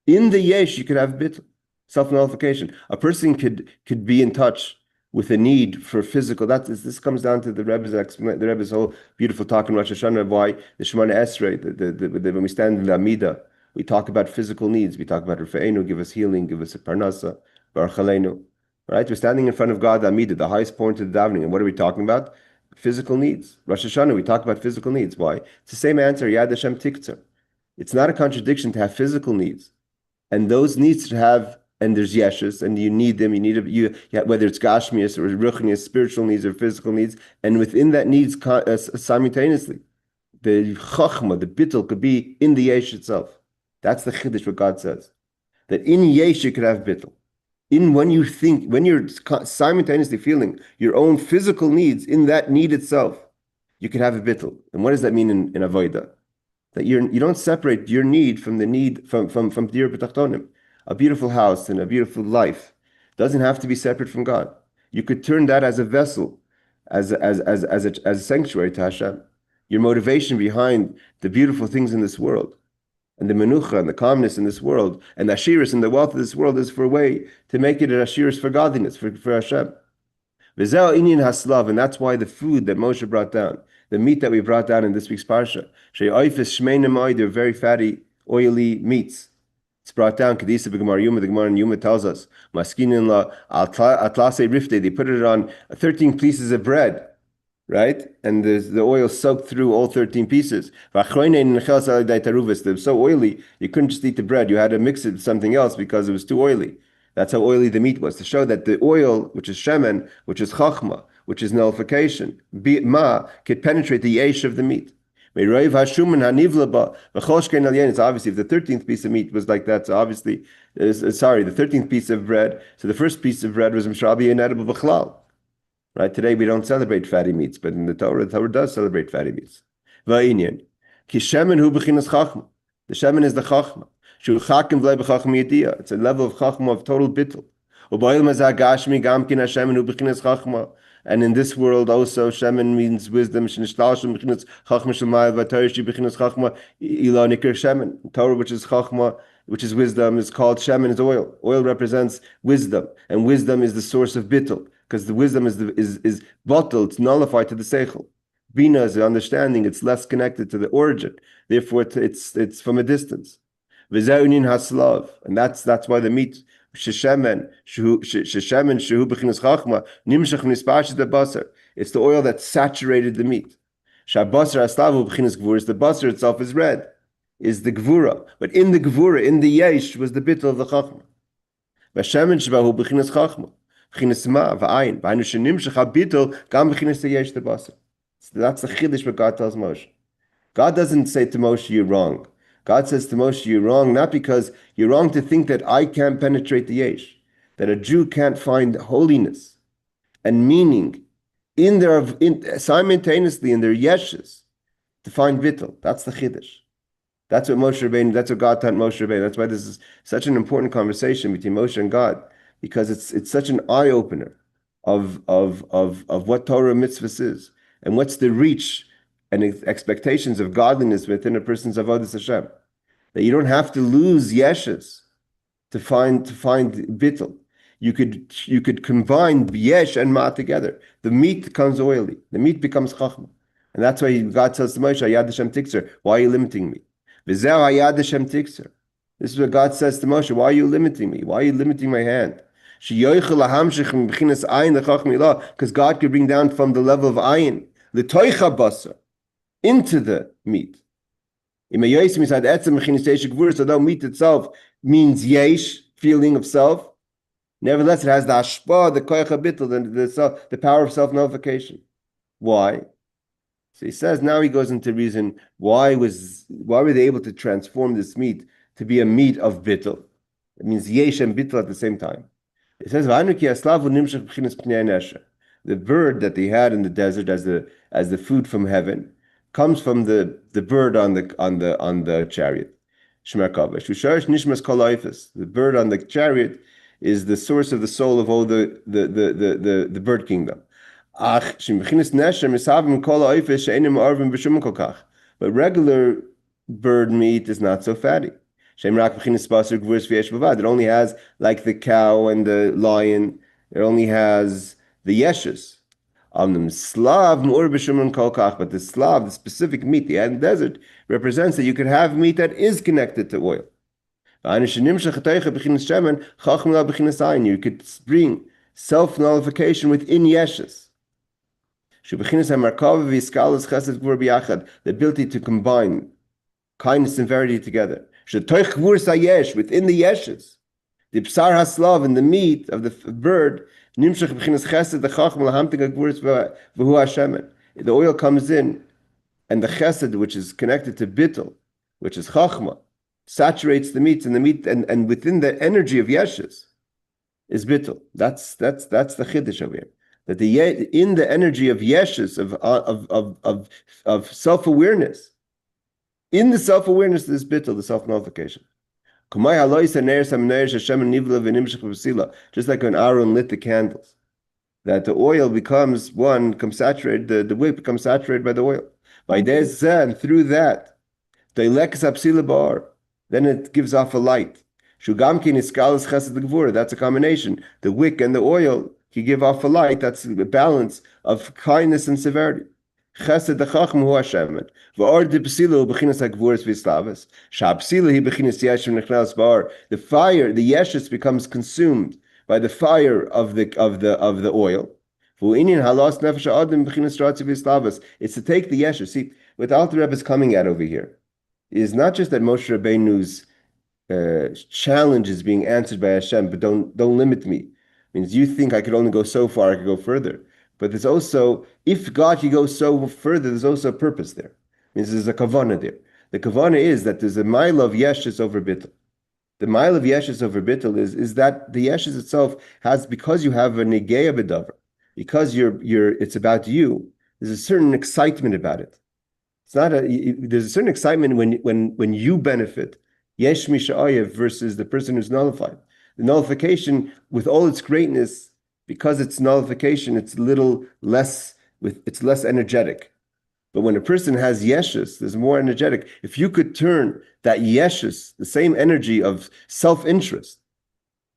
In the Yesh, you could have bittul, self-nullification. A person could be in touch with a need for physical. This comes down to the Rebbe's whole beautiful talk in Rosh Hashanah, why the Shemana Esrei, when we stand in the Amida, we talk about physical needs. We talk about Rafa'enu, give us healing, give us a parnasa, Baruch Aleinu. Right? We're standing in front of God, the Amida, the highest point of the davening. And what are we talking about? Physical needs. Rosh Hashanah, we talk about physical needs. Why? It's the same answer, Yad Hashem Tiktzar. It's not a contradiction to have physical needs. And those needs to have, and there's yeshus, and you need them. Whether it's gashmias or ruchnias, spiritual needs or physical needs, and within that needs simultaneously, the chachma, the bittul, could be in the yesh itself. That's the chiddush what God says, that in yesh you could have bittul. When you're simultaneously feeling your own physical needs in that need itself, you could have a bittul. And what does that mean in avodah? That you don't separate your need from the need from dir b'tachtonim. A beautiful house and a beautiful life doesn't have to be separate from God. You could turn that as a vessel, as a sanctuary to Hashem. Your motivation behind the beautiful things in this world, and the menucha and the calmness in this world, and the ashiris and the wealth of this world is for a way to make it an ashiris for godliness, for Hashem. V'zeh inyan haslav, and that's why the food that Moshe brought down, the meat that we brought down in this week's parsha, they're very fatty, oily meats. It's brought down. Kedisa b'Gemara Yuma. The Gemara in Yuma tells us, "Maskinin la atlase rifte." They put it on 13 pieces of bread, right? And the oil soaked through all 13 pieces. They're so oily, you couldn't just eat the bread. You had to mix it with something else because it was too oily. That's how oily the meat was, to show that the oil, which is shemen, which is chachma, which is nullification, could penetrate the yesh of the meat. It's obviously if the 13th piece of meat was like that, so obviously, the 13th piece of bread. So the first piece of bread was mshrabi inedible b'chlal. Right? Today we don't celebrate fatty meats, but in the Torah does celebrate fatty meats. The shemen is the chachma. It's a level of chachma of total bittul. And in this world also, shemen means wisdom. Torah, which is chachma, which is wisdom, is called shemen, is oil. Oil represents wisdom, and wisdom is the source of bittul, because the wisdom is bottled, it's nullified to the seichel. Bina is the understanding; it's less connected to the origin. Therefore, it's from a distance. V'zeunin haslav, and that's why the meat. It's the oil that saturated the meat. The basar itself is red, is the gvura. But in the gvura, in the yesh, was the bittul of the chachma. That's the chiddush what God tells Moshe. God doesn't say to Moshe, you're wrong. God says to Moshe, you're wrong, not because you're wrong to think that I can't penetrate the yesh, that a Jew can't find holiness and meaning simultaneously in their yeshes to find bittul. That's the chiddush. That's what Moshe Rabbeinu, that's what God taught Moshe Rabbeinu. That's why this is such an important conversation between Moshe and God, because it's such an eye-opener of what Torah mitzvahs is and what's the reach and expectations of godliness within a person's avodas Hashem. That you don't have to lose yeshes to find bittul. You could combine yesh and ma together. The meat becomes oily. The meat becomes chachma. And that's why God tells to Moshe, Hayad Hashem tikser, why are you limiting me? V'zeh Hayad Hashem tikser. This is what God says to Moshe, why are you limiting me? Why are you limiting my hand? Because God could bring down from the level of ayin, l'toicha basar, into the meat. Although meat itself means yesh, feeling of self, nevertheless it has the hashpa, the koyach bittul, the power of self-nullification. Why? So he says, now he goes into reason why were they able to transform this meat to be a meat of bittul? It means yesh and bittul at the same time. It says, the bird that they had in the desert as the food from heaven comes from the bird on the chariot. The bird on the chariot is the source of the soul of all the bird kingdom. But regular bird meat is not so fatty. It only has, like the cow and the lion, it only has the yeshes. But the slav, the specific meat they had in the desert, represents that you could have meat that is connected to oil. You could bring self-nullification within yeshes. The ability to combine kindness and verity together. Within the yeshes, the psar haslav, in the meat of the bird, the oil comes in, and the chesed, which is connected to bittul, which is chachma, saturates the meat, and within the energy of yeshes is bittul. That's the chiddush over here. That in the energy of yeshes, of self-awareness, in the self-awareness, there's bittul, the self-nullification. Just like when Aaron lit the candles, that the oil becomes saturated, the wick becomes saturated by the oil. And through that, then it gives off a light. That's a combination. The wick and the oil can give off a light. That's a balance of kindness and severity. Chesed the chacham hu Hashem. V'or de psila hu b'chinas ha'gvuras v'islavas. Sha'psila hi b'chinas yeshem nechnas ba'ar. The fire, the yeshes, becomes consumed by the fire of the oil. V'u'inyan halas nefesh ha'adam b'chinas ratzi v'islavas. It's to take the yeshes. See, what the Alter Rebbe is coming at over here is not just that Moshe Rabbeinu's challenge is being answered by Hashem, but don't limit me. It means you think I could only go so far, I could go further. But there's also, if God can go so further, there's also a purpose there. It means there's a kavanah there. The kavanah is that there's a mile of yeshes over bittul. The mile of yeshes over bittul is that the yeshes itself has, because you have a negeya b'davar, because it's about you, there's a certain excitement about it. It's not there's a certain excitement when you benefit. Yesh misha'ayev versus the person who's nullified. The nullification, with all its greatness, because it's nullification, it's less energetic. But when a person has yeshes, there's more energetic. If you could turn that yeshes, the same energy of self-interest,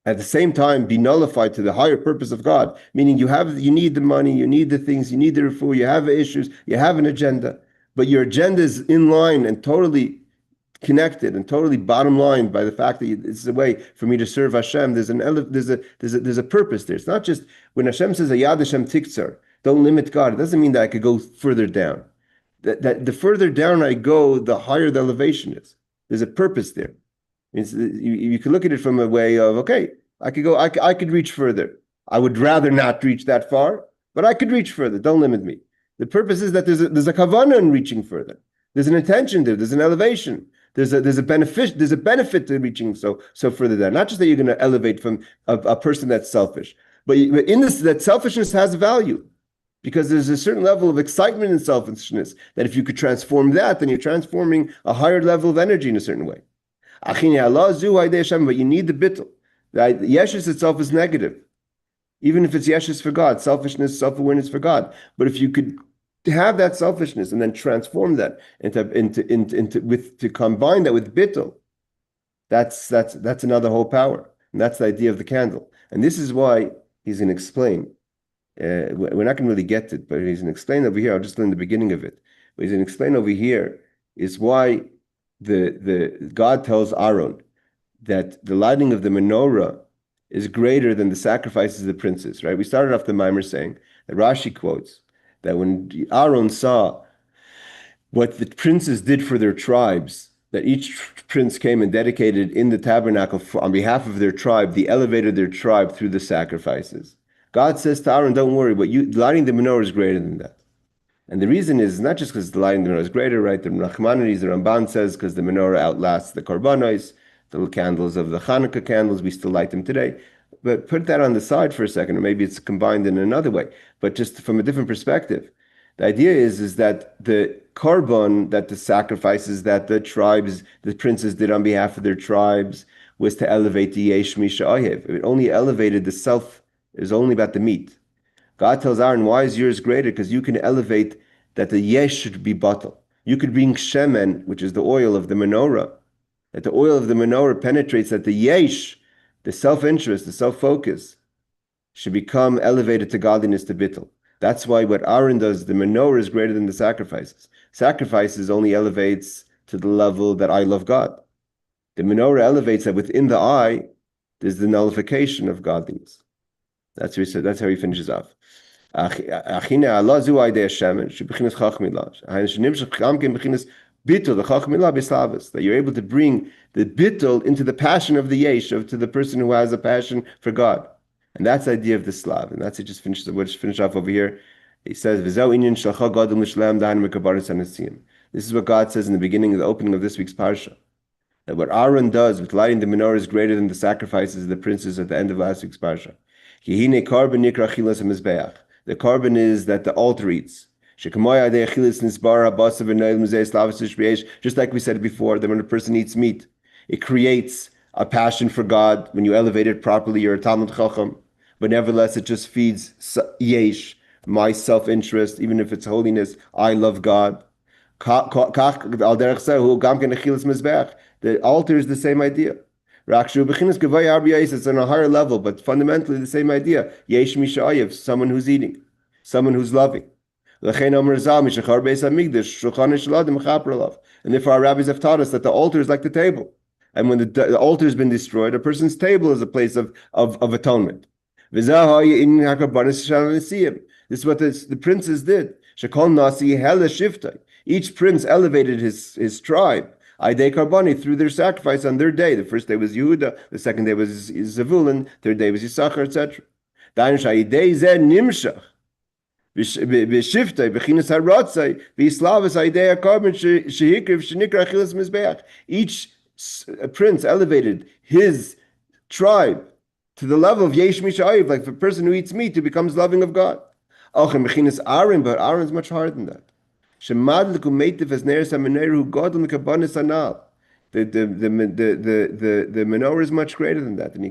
at the same time be nullified to the higher purpose of God, meaning you need the money, you need the things, you need the refuah, you have issues, you have an agenda, but your agenda is in line and totally connected and totally bottom line by the fact that it's a way for me to serve Hashem. There's a purpose there. It's not just when Hashem says Hayad Hashem tiktzar, don't limit God. It doesn't mean that I could go further down. That the further down I go, the higher the elevation is. There's a purpose there. You can look at it from a way of, okay, I could reach further. I would rather not reach that far, but I could reach further. Don't limit me. The purpose is that there's a kavanah in reaching further. There's an intention there. There's an elevation. There's a benefit to reaching so further down. Not just that you're going to elevate from a person that's selfish, but in this, that selfishness has value, because there's a certain level of excitement in selfishness that if you could transform that, then you're transforming a higher level of energy in a certain way. But you need the bittul. The yeshes itself is negative, even if it's yeshes for God, selfishness, self-awareness for God. But if you could have that selfishness and then transform that to combine that with bittul, That's another whole power. And that's the idea of the candle. And this is why he's going to explain. We're not going to really get it, but he's going to explain over here. I'll just learn the beginning of it. What he's going to explain over here is why the God tells Aaron that the lighting of the menorah is greater than the sacrifices of the princes, right? We started off the Maamar saying that Rashi quotes that when Aaron saw what the princes did for their tribes, that each prince came and dedicated in the tabernacle on behalf of their tribe, they elevated their tribe through the sacrifices. God says to Aaron, don't worry, but lighting the menorah is greater than that. And the reason is not just because the lighting the menorah is greater, right? The Nachmanides, the Ramban says, because the menorah outlasts the korbanos, the little candles of the Hanukkah candles, we still light them today. But put that on the side for a second, or maybe it's combined in another way, but just from a different perspective. The idea is that the korban, that the sacrifices that the tribes, the princes did on behalf of their tribes, was to elevate the yesh misha ayev. It only elevated the self. It was only about the meat. God tells Aaron, why is yours greater? Because you can elevate that the yesh should be bottle. You could bring shemen, which is the oil of the menorah, that the oil of the menorah penetrates, that the yesh, the self-interest, the self-focus, should become elevated to godliness, to bittul. That's why what Aaron does, the menorah is greater than the sacrifices. Sacrifices only elevates to the level that I love God. The menorah elevates that within the eye, there's the nullification of godliness. That's how he finishes off. That you're able to bring the bittul into the passion of the yesh, to the person who has a passion for God. And that's the idea of the Slav. And that's it. We'll just finish off over here. He says, This is what God says in the beginning of the opening of this week's parsha. That what Aaron does with lighting the menorah is greater than the sacrifices of the princes at the end of last week's parsha. The korban is that the altar eats. Just like we said before, that when a person eats meat, it creates a passion for God. When you elevate it properly, you're a Talmud Chacham. But nevertheless, it just feeds yesh, my self-interest, even if it's holiness. I love God. The altar is the same idea. It's on a higher level, but fundamentally the same idea. Yesh mishayev, someone who's eating, someone who's loving. And therefore our rabbis have taught us that the altar is like the table. And when the altar has been destroyed, a person's table is a place of atonement. This is what the princes did. Each prince elevated his tribe through their sacrifice on their day. The first day was Yehuda, the second day was Zevulun, third day was Yisachar, etc. Each prince elevated his tribe to the level of Yesh Mishayiv, like the person who eats meat who becomes loving of God. But Aaron's much higher than that. The menorah is much greater than that. And he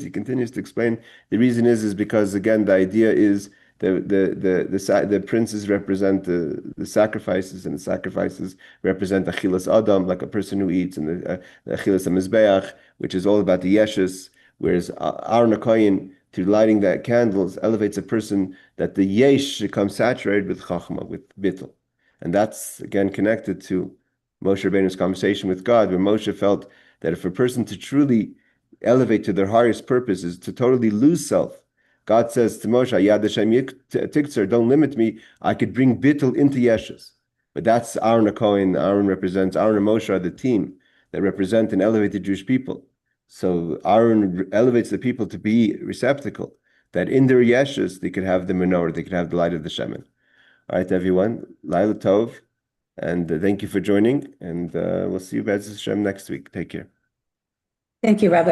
continues to explain, the reason is because, again, the idea is the princes represent the sacrifices, and the sacrifices represent achilas adam, like a person who eats, and the achilas mizbeach, which is all about the yeshus, whereas Aaron HaKohen, through lighting that candles, elevates a person that the yesh becomes saturated with chachma, with bittul. And that's, again, connected to Moshe Rabbeinu's conversation with God, where Moshe felt that if a person to truly elevate to their highest purpose is to totally lose self, God says to Moshe, Yad Hashem Tiktzar, don't limit me, I could bring bittul into yeshus. But that's Aaron HaKohen. Aaron and Moshe are the team that represent and elevate the Jewish people. So Aaron elevates the people to be receptacle, that in their yeshus they could have the menorah, they could have the light of the shemen. All right, everyone, Laila Tov, and thank you for joining, and we'll see you, B'ez Hashem, next week. Take care. Thank you, Rabbi.